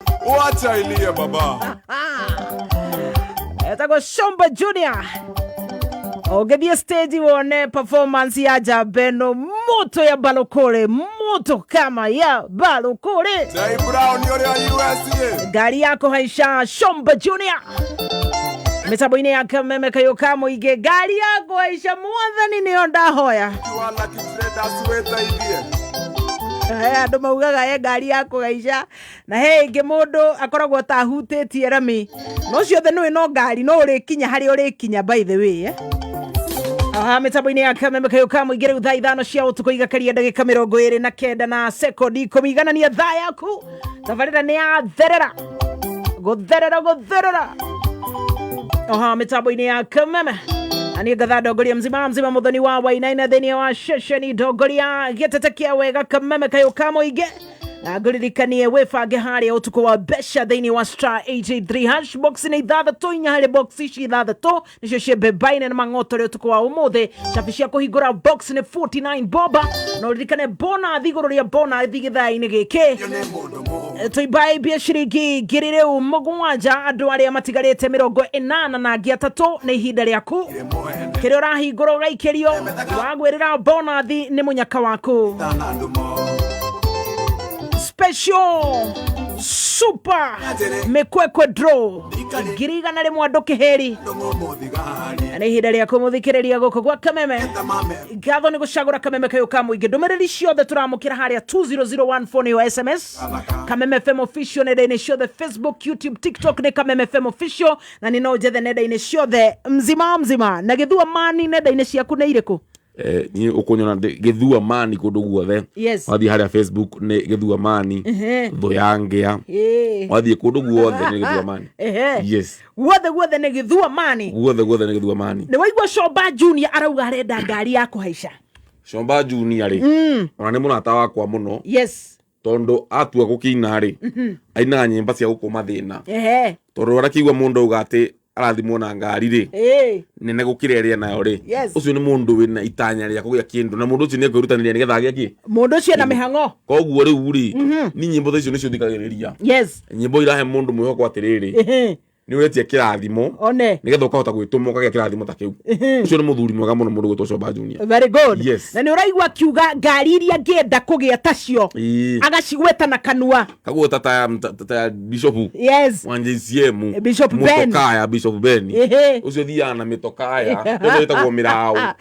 Wacha ilie baba. Etago Shomba Junior. Ogethie stage wone performance ya Jabeno, moto ya Balokole, moto kama ya Balokole. Jay Brown yule ya USA. Gari yako haisha Shomba Junior. Mitambo ine ya Kameme Kayoka Muige, gari yako haisha mwathani ni onda hoya. Wala kitreda sweta idie. Andu maugaga gari yako gaisha na ingi mundu akoragwo tahutĩtie rami no ciothe no ngari no uri kinya hari uri kinya by the way mitambo-inĩ ya Kameme Kayoka Muige rĩu thaa ithano cia ũtukũ igakaria ndagĩka 29 na sekondi 10 iganania thaa yaku tabarĩra nĩ ya therera gũtherera mitambo-inĩ ya Kameme ani ngatha ndongoria mzima muthoni wa Wainaina thĩinĩ wa ceceni ndongoria gĩtetekia wega Kameme Kayoka Muige na ngũririkanie wĩbange harĩa ũtukũ wa besha thĩinĩ wa star 883 hash box nĩ ithathatũ inya harĩ box ici ithathatũ nĩcio ciĩmbembaine na mang'oto rĩ ũtukũ wa ũmũthĩ cabi cia kũhingũra box nĩ 49 boba na ũririkane bona thigũrũ rĩa bona thigithaa-inĩ gĩkĩ tũimbae mbia ciringi ngiri rĩu mũgwanja andũ arĩa matigarĩte 80 na angĩ atatũ nĩ ihinda rĩaku kĩrĩa ũrahingũra ũgaikĩrio wagwĩrĩra bonathi nĩ mũnyaka waku special super mekwekwe draw ngirigana rĩ mwandu kĩheri nĩ ihinda rĩa kũmũthikĩrĩria gũkũ gwa Kameme ngatho nĩ gũcagũra Kameme Kayoka Muige ndũmĩrĩri ciothe tũramũkĩra harĩa 20014 nĩyo SMS Kameme FM official nenda-inĩ ciothe Facebook YouTube TikTok nĩ Kameme FM official na nĩ no njethe nenda-inĩ ciothe mzima na gĩthua mani nenda-inĩ ciaku nĩ irĩkũ ni ukunyona githua mani kundu guothe wathi haria Facebook ni githua mani tho yangea wathi kundu guothe ni githua mani yes guothe ni githua mani guothe ni githua mani ni waigua Shomba Junior arauga arenda ngari ya kuhaica Shomba Junior ri ona ni munata wakwa muno yes tondo atua gukina ri aina nyimba cia gukuma thina tondo arakiigua mundu ugati arathimwo na ngari ri nene gukireria nayo ri ucio ni mundu wina itanya ria kugia kindu na mundu ucio ni kwirutaniria nigetha agia ki mundu ucio na mihango koguo riu ri ni nyimbo icio nicio thikagiriria nyimbo irahe mundu mwihoko atiriri ni uretie kirathimo nigetha ukahota gwituma ukagia kirathimo ta kiu ucio ni muthuri mwega muno mundu gwitwo Shomba Junior very good na ni uraigua kiuga ngari iria ngienda kugia tacio agacigweta na kanua kagweta ta Bishop Wanjiciemu Bishop Ben mutokaya Bishop Ben ucio thia na mitokaya ndio itagwo mirao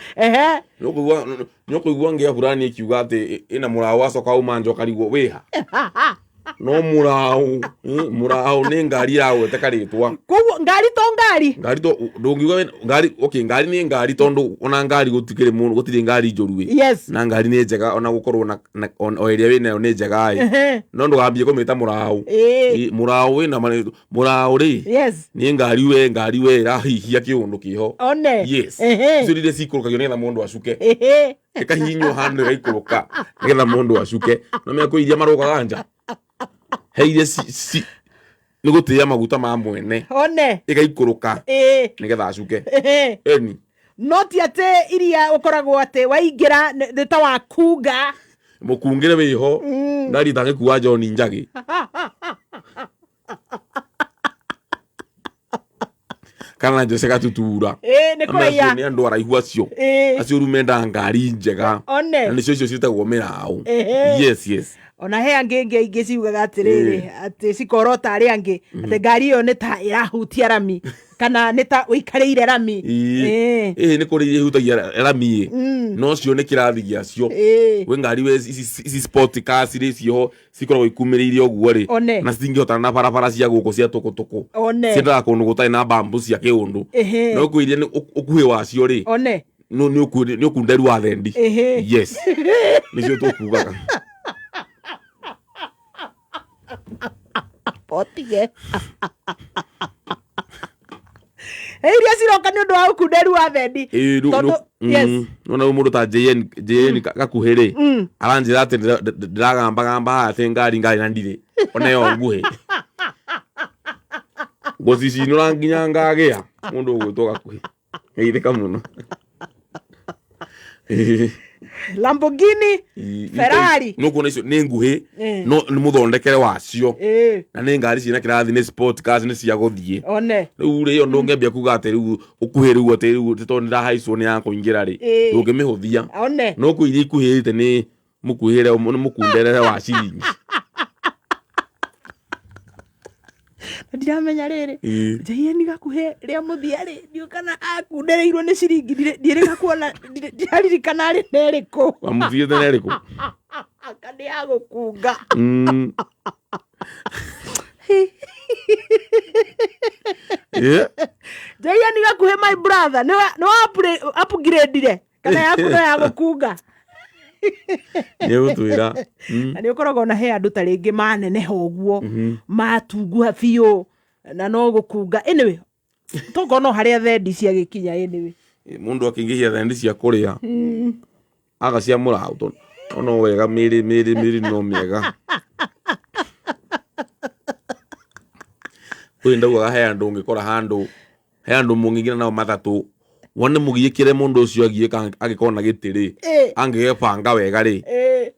nyokuigua ngia burani kiuga ati ina murao wacoka uma njoka rigwo wiha no murao ni ngari yawe tekaritwa koguo ngari to ndungiuga ngari okay ngari ni ngari tondo ona ngari gutikire mundu gutire ngari njorue na ngari ni njega ona gukorwo na o area wina ni njega no ndugambie kumita murao wina murao ri ni ngari we rahihia kiundu kiho cirire cikurukagio nigetha mundu acuke ikahinywo handu gaikuruka nigetha mundu acuke no meko iria marugaga nja heire si nigutia maguta ma mwene igaikuruka nigetha acuke eni noti ate iria ukoragwo ate waingira ndeta wa kuga mukungire wiho ngari tangikuwa John Njagi kana Jose Gatutura ni kwaya ni andu araihu acio rumenda ngari njega na nicio icio citagwo mirao yes ona he angĩ ciugaga atiriri ati cikorota ari angĩ ati ngari yo nĩ ta irahutia rami kana nĩ ta uikarĩire rami nĩ kũrĩ ihutagia rami no cio nĩ kĩrathi gĩacio we ngari we ici sport cars rĩ cio cikoragwo ikumĩrĩire ũguo rĩ na citingĩhotana na barabara cia gũkũ cia tukutuku ciendaga kũndũ gũtarĩ na bambu cia kĩũndũ no kwĩria nĩ ũkuhĩ wacio rĩ nĩ ũkunderu wa thendi yes nĩcio tũkugaga potige iria ciroka nĩ ũndũ wa ũkunderu wa thendi no mundu ta JN gakuhiri aranjira ati ndiragamba ati ngari na ndire ona yo nguhe gocici no ranginya ngagia mundu gwitwo gakuhi geithika muno Lamborghini, Ferrari. No kuona icio nĩ nguhĩ no nĩ mũthondekere wacio na nĩ ngari ciĩna kĩrathi nĩ sport cars nĩ cia gũthiĩ one rĩu rĩ ũndũ ũngĩambia kuga atĩ rĩu ũkuhĩ rĩu atĩ rĩu tondũ ndĩrahaicwo nĩ ya kũingĩra rĩ ndũngĩmĩhũthia no kũiria ikuhĩrĩte nĩ mũkuhĩre mũkunderere wa ciringi ndiramenya rĩrĩ JN gakuhĩ rĩa mũthia rĩ ndio kana akundereirwo nĩ ciringi ndirĩga kuona ndiririkana rĩ nerĩkũ wamũthiĩte nerĩkũ kandi ya gũkunga JN gakuhĩ my brother nĩ upgrade kana yaku no ya gũkunga nĩ gũtwĩra na nĩ ũkoragwo na he andũ ta rĩngĩ maneneha ũguo matunguha biũ na no gũkunga anyway toko no harĩa thendi ciagĩkinya anyway mũndũ akĩingĩhia thendi cia kũrĩa agaciamũra hau no wega mĩrĩ no mĩega ũyũ ndaugaga he andũ ũngĩkora he andũ mũngĩingĩra nao mathatũ wone mũgiĩkĩre mũndũ ũcio agĩkorwo na gĩtĩ-rĩ angĩgebanga wega-rĩ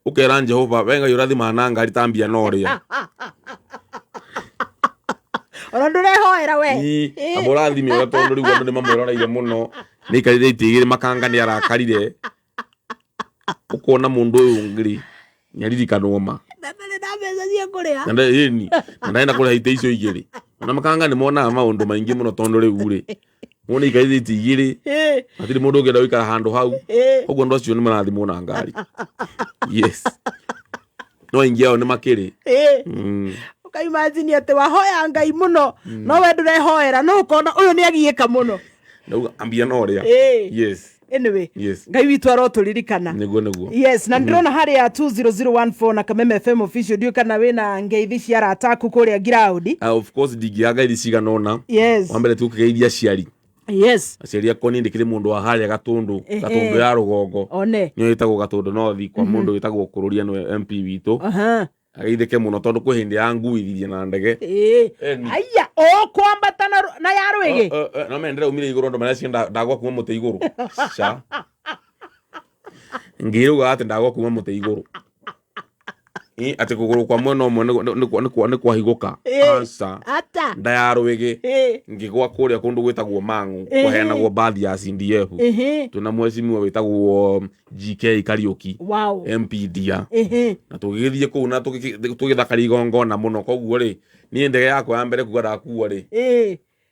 ũkera Jehova wenga yũrathima na ngari tambia no rĩa ona ndũrehoera we amũrathime ũrĩa tondũ rĩu andũ nĩmamwĩroreire mũno nĩaikarire itĩ igĩrĩ makanga nĩ arakarire ũkona mũndũ ũyũ ngĩrĩ nĩaririkanwo ma na mbeca cia kũrĩa na ndaenda kũrĩha itĩ icio igĩrĩ ona makanga nĩmonaga maũndũ maingĩ mũno tondũ rĩu-rĩ mũndũ ikarire itĩ igĩrĩ hatirĩ mũndũ ũngĩenda gũikara handũ hau ũguo andũ acio nĩmarathimwo na ngari yes no aingĩ ao nĩmakĩrĩ ũkaimagine atĩ wahoya Ngai mũno no we ndũrehoera no ũkona ũyũ nĩagiĩka mũno ndauga ambia no rĩa yes anyway Ngai witũ arotũririkana nĩguo yes na ndĩrona harĩa 20014 na Kameme FM official ndio kana wĩna ngeithi cia rataku kũrĩa ground of course ndingĩaga ithi cigana ũna wambere tukĩgeithia ciari aciari akwa niĩ ndĩkĩrĩ mũndũ wa harĩa Gatũndũ ya rũgongo nĩyo ĩtagwo Gatũndũ North kwa mũndũ wĩtagwo Kũrũria nĩwe MP witũ ageithĩke mũno tondũ kwĩ hĩndĩ ya nguithirie na ndege aya kwambata na ya rwĩgĩ no mendere umire igũrũ ndo marĩa ndagwa kuma mũtĩ igũrũ ca ngĩruga atĩ ndagwa kuma mũtĩ igũrũ atĩ kũgũrũ kwa mwena ũmwe nĩ kwahigũka ata nda ya rwĩgĩ ngĩgwa kũrĩa kũndũ gwĩtagwo Mang'u kũheanagwo bathi ya CDF twĩna mwecimiwa wĩtagwo GK Kariũki MP Ndia na tũgĩgĩthiĩ kũu na tũgĩthakari igongona mũno koguo rĩ niĩ ndege yakwa ya mbere kuga ndakua rĩ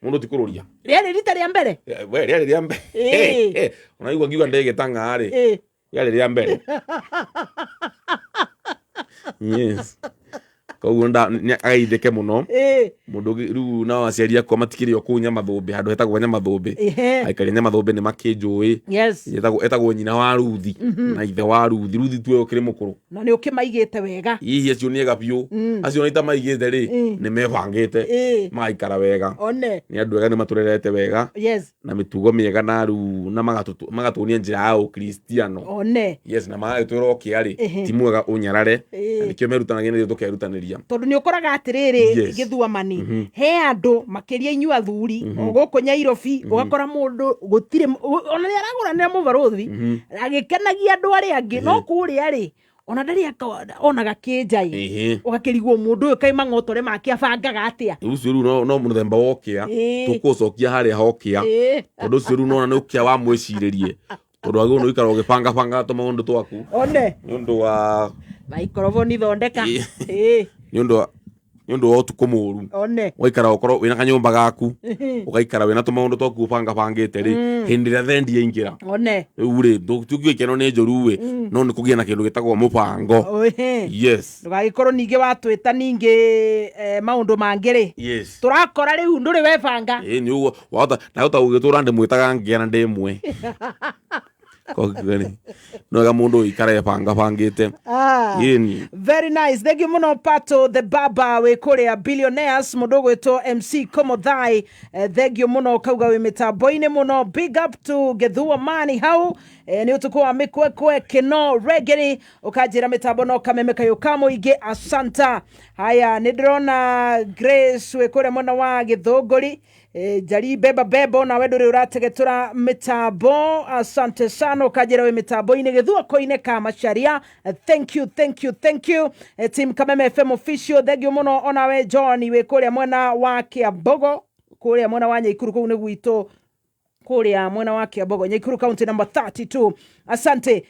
mũndũ ti kũrũria rĩarĩ rita rĩa mbere rĩarĩ rĩa mbere onaigua ngiuga ndege tang'a rĩ rĩarĩ rĩa mbere yes koguo agaithĩke mũno mũndũ rĩu na aciari akwa matikĩrĩ o kũu Nyamathũmbĩ handũ hetagwo Nyamathũmbĩ aikari Nyamathũmbĩ nĩ makĩnjũĩ etagwo nyina wa Ruthi na ithe wa Ruthi tuwe ũkĩrĩ mũkũrũ na nĩ ũkĩmaigĩte wega hihi acio nĩ ega biũ acio nĩ tamaigĩte rĩ nĩ mebangĩte magaikara wega nĩ andũ ega nĩ matũrerete wega na mĩtugo mĩega na rĩu na magatuonia njĩra ya ũkristiano yes na magagĩtwĩra ũkĩa rĩ ti mwega ũnyarare na nĩkĩo merutanagia nĩrĩo tũkerutanĩria tondũ nĩ ũkoraga atĩrĩrĩ Gĩthuamani he andũ makĩria inyuĩ athuri gũkũ Nyairobi ũgakora mũndũ gũtirĩ ona nĩ aragũranĩra mũbarũthi agĩkenagia andũ arĩa angĩ no kũrĩa rĩ ona ndarĩ onaga kĩnjai ũgakĩrigwo mũndũ ũyũ kaima ng'otore make abangaga atĩa ũcio rĩu no mũthemba wa ũkĩa tũkũcokia harĩa hokĩa tondũ ũcio rĩu nona nĩ ũkĩa wa mwĩcirĩrie tondũ agĩrĩirwo nĩ gũikara ũgĩbanga tũmaũndũ twaku nĩ ũndũ wa maikrofoni thondeka nĩ ũndũ wa ũtukũ mũru ũgaikara ũkorwo wĩna kanyũmba gaku ũgaikara wĩna tũmaũndũ twaku ũbangabangĩte rĩ hĩndĩ ĩrĩa thendi yaingĩra rĩu rĩ tũgĩkenwo nĩ njũru we no nĩ kũgĩa na kĩndũ gĩtagwo mũbango ndũgagĩkorwo ningĩ watwĩta ningĩ maũndũ mangĩ rĩ tũrakora rĩu ndũrĩ webanga nĩ ndahota gũgĩtũra ndĩmwĩtaga ngĩana ndĩmwe noga mũndũ ũikara ebangabangĩte very nice thank you muno Pato the Baba wĩ kũrĩa Billionaires mũndũ gwĩtwo MC Komothai thank you muno kauga wĩ mĩtambo-inĩ mũno big up to Gĩthuamani hau ni utuko wa mikwekwe kino reggae ukajira mitambo no kamemeka yukamo ige asanta. Haya nidrona Grace wekore mwana wa Githunguri jari bebo na weduri urategetura mitambo asante sana ukajira we mitambo ine githua koine kama sharia. Thank you team Kameme FM official thegio muno ona we John wekore mwana wa Kiambogo kule mwana wa Nyaikuru kune gwito kule mwana wa Kiambogo Nyaikuru county number 32. Asante